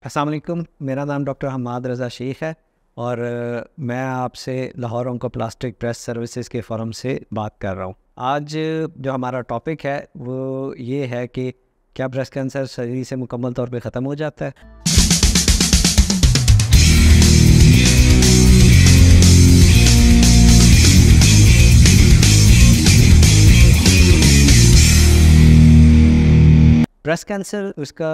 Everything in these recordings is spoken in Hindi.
अस्सलाम वालेकुम। मेरा नाम डॉक्टर हमाद रज़ा शेख है और मैं आपसे लाहौर ऑन्कोप्लास्टिक ब्रेस्ट सर्विसेज के फ़ोरम से बात कर रहा हूँ। आज जो हमारा टॉपिक है वो ये है कि क्या ब्रेस्ट कैंसर सर्जरी से मुकम्मल तौर पे ख़त्म हो जाता है। ब्रेस्ट कैंसर उसका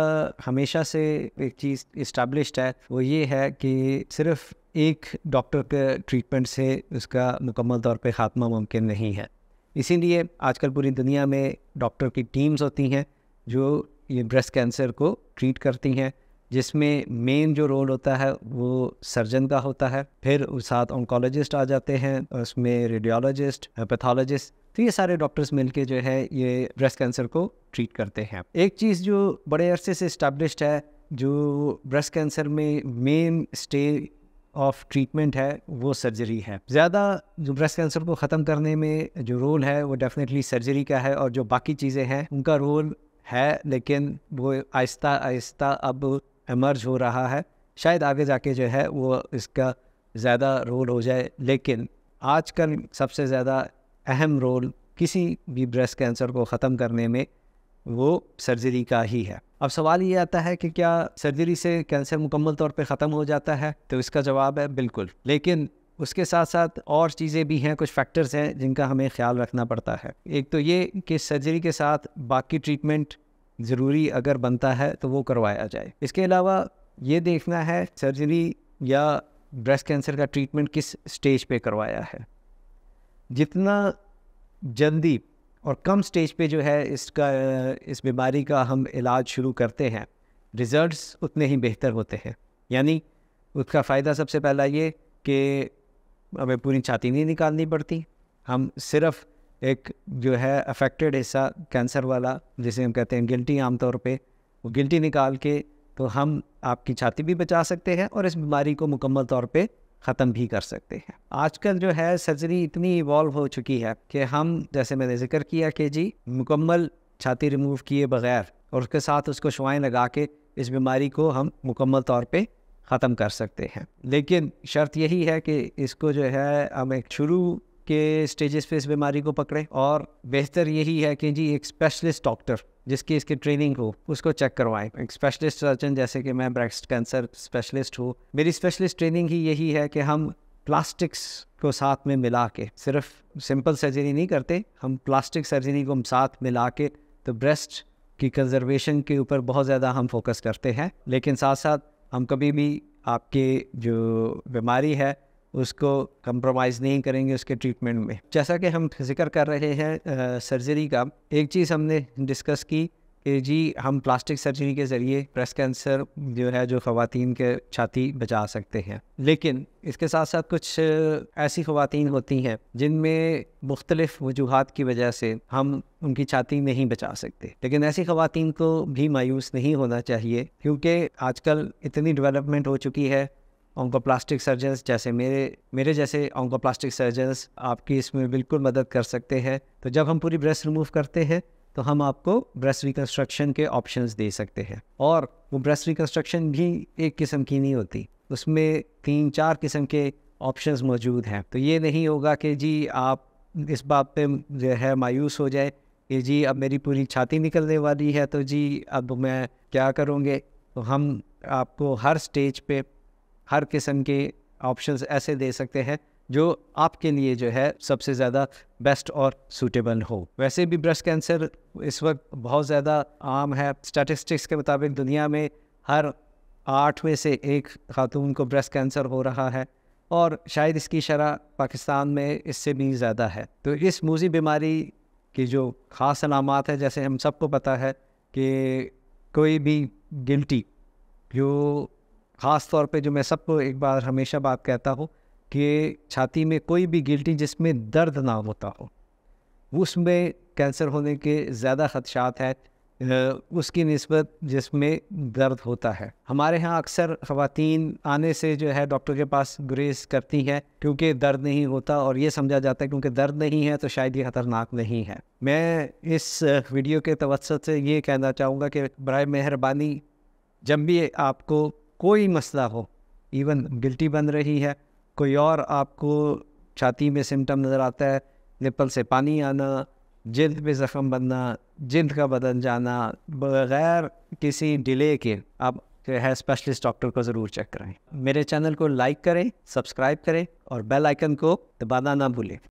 हमेशा से एक चीज़ इस्टेब्लिश्ड है, वो ये है कि सिर्फ एक डॉक्टर के ट्रीटमेंट से उसका मुकम्मल तौर पे ख़ात्मा मुमकिन नहीं है। इसीलिए आजकल पूरी दुनिया में डॉक्टर की टीम्स होती हैं जो ये ब्रेस्ट कैंसर को ट्रीट करती हैं, जिसमें मेन जो रोल होता है वो सर्जन का होता है। फिर उस साथ ऑन्कोलॉजिस्ट आ जाते हैं, उसमें रेडियोलॉजिस्ट, पैथोलॉजिस्ट, तो ये सारे डॉक्टर्स मिलके जो है ये ब्रेस्ट कैंसर को ट्रीट करते हैं। एक चीज़ जो बड़े अरसे से इस्टेब्लिश्ड है, जो ब्रेस्ट कैंसर में मेन स्टेज ऑफ ट्रीटमेंट है, वो सर्जरी है। ज़्यादा जो ब्रेस्ट कैंसर को ख़त्म करने में जो रोल है वो डेफिनेटली सर्जरी का है, और जो बाकी चीज़ें हैं उनका रोल है, लेकिन वो आहिस्ता आहिस्ता अब एमर्ज हो रहा है। शायद आगे जाके जो है वो इसका ज़्यादा रोल हो जाए, लेकिन आजकल सबसे ज़्यादा अहम रोल किसी भी ब्रेस्ट कैंसर को ख़त्म करने में वो सर्जरी का ही है। अब सवाल ये आता है कि क्या सर्जरी से कैंसर मुकम्मल तौर पे ख़त्म हो जाता है? तो इसका जवाब है बिल्कुल, लेकिन उसके साथ साथ और चीज़ें भी हैं, कुछ फैक्टर्स हैं जिनका हमें ख्याल रखना पड़ता है। एक तो ये कि सर्जरी के साथ बाकी ट्रीटमेंट ज़रूरी अगर बनता है तो वो करवाया जाए। इसके अलावा ये देखना है सर्जरी या ब्रेस्ट कैंसर का ट्रीटमेंट किस स्टेज पे करवाया है। जितना जल्दी और कम स्टेज पे जो है इस बीमारी का हम इलाज शुरू करते हैं, रिज़ल्ट्स उतने ही बेहतर होते हैं। यानी उसका फ़ायदा सबसे पहला ये कि हमें पूरी छाती नहीं निकालनी पड़ती। हम सिर्फ एक जो है अफेक्टेड हिस्सा कैंसर वाला, जिसे हम कहते हैं गिल्टी, आमतौर पे वो गिल्टी निकाल के तो हम आपकी छाती भी बचा सकते हैं और इस बीमारी को मुकम्मल तौर पे ख़त्म भी कर सकते हैं। आजकल जो है सर्जरी इतनी इवॉल्व हो चुकी है कि हम, जैसे मैंने जिक्र किया कि जी मुकम्मल छाती रिमूव किए बगैर और उसके साथ उसको शुआएं लगा के इस बीमारी को हम मुकम्मल तौर पे ख़त्म कर सकते हैं। लेकिन शर्त यही है कि इसको जो है हम एक शुरू के स्टेजेस पे इस बीमारी को पकड़ें, और बेहतर यही है कि जी एक स्पेशलिस्ट डॉक्टर जिसकी इसकी ट्रेनिंग हो उसको चेक करवाएं। एक स्पेशलिस्ट सर्जन, जैसे कि मैं ब्रेस्ट कैंसर स्पेशलिस्ट हूँ, मेरी स्पेशलिस्ट ट्रेनिंग ही यही है कि हम प्लास्टिक्स को साथ में मिला के, सिर्फ सिंपल सर्जरी नहीं करते, हम प्लास्टिक सर्जरी को हम साथ मिला के तो ब्रेस्ट की कंजर्वेशन के ऊपर बहुत ज़्यादा हम फोकस करते हैं। लेकिन साथ साथ हम कभी भी आपके जो बीमारी है उसको कंप्रोमाइज़ नहीं करेंगे उसके ट्रीटमेंट में। जैसा कि हम जिक्र कर रहे हैं सर्जरी का, एक चीज़ हमने डिस्कस की कि जी हम प्लास्टिक सर्जरी के ज़रिए ब्रेस्ट कैंसर जो है जो ख़वातीन के छाती बचा सकते हैं। लेकिन इसके साथ साथ कुछ ऐसी ख़वातीन होती हैं जिनमें मुख्तलिफ़ वजूहात की वजह से हम उनकी छाती नहीं बचा सकते। लेकिन ऐसी ख़वातीन को भी मायूस नहीं होना चाहिए, क्योंकि आजकल इतनी डेवलपमेंट हो चुकी है। ऑन्कोप्लास्टिक सर्जन्स जैसे मेरे जैसे ऑन्कोप्लास्टिक सर्जन्स आपकी इसमें बिल्कुल मदद कर सकते हैं। तो जब हम पूरी ब्रेस्ट रिमूव करते हैं तो हम आपको ब्रेस्ट रिकन्स्ट्रक्शन के ऑप्शंस दे सकते हैं, और वो ब्रेस्ट रिकन्स्ट्रक्शन भी एक किस्म की नहीं होती, उसमें 3-4 किस्म के ऑप्शंस मौजूद हैं। तो ये नहीं होगा कि जी आप इस बात पे जो है मायूस हो जाए कि जी अब मेरी पूरी छाती निकलने वाली है तो जी अब मैं क्या करूँगे। तो हम आपको हर स्टेज पे हर किस्म के ऑप्शंस ऐसे दे सकते हैं जो आपके लिए जो है सबसे ज़्यादा बेस्ट और सूटेबल हो। वैसे भी ब्रेस्ट कैंसर इस वक्त बहुत ज़्यादा आम है। स्टैटिस्टिक्स के मुताबिक दुनिया में हर 8 में से 1 खातून को ब्रेस्ट कैंसर हो रहा है, और शायद इसकी शरह पाकिस्तान में इससे भी ज़्यादा है। तो इस मूज़ी बीमारी की जो ख़ास अलामात है, जैसे हम सबको पता है कि कोई भी गिल्टी, जो ख़ास तौर पे जो मैं सबको एक बार हमेशा बात कहता हूँ कि छाती में कोई भी गिल्टी जिसमें दर्द ना होता हो, उसमें कैंसर होने के ज़्यादा ख़दशात है उसकी निस्बत जिसमें दर्द होता है। हमारे यहाँ अक्सर ख़वातीन आने से जो है डॉक्टर के पास गुरेज करती हैं क्योंकि दर्द नहीं होता, और ये समझा जाता है क्योंकि दर्द नहीं है तो शायद ये ख़तरनाक नहीं है। मैं इस वीडियो के तवज्जुह से ये कहना चाहूँगा कि बराए मेहरबानी जब भी आपको कोई मसला हो, इवन गिल्टी बन रही है, कोई और आपको छाती में सिम्टम नज़र आता है, निप्पल से पानी आना, जिल्द पे ज़ख्म बनना, जिल्द का बदल जाना, बगैर किसी डिले के आप हेयर स्पेशलिस्ट डॉक्टर को ज़रूर चेक कराएं। मेरे चैनल को लाइक करें, सब्सक्राइब करें और बेल आइकन को दबाना ना भूलें।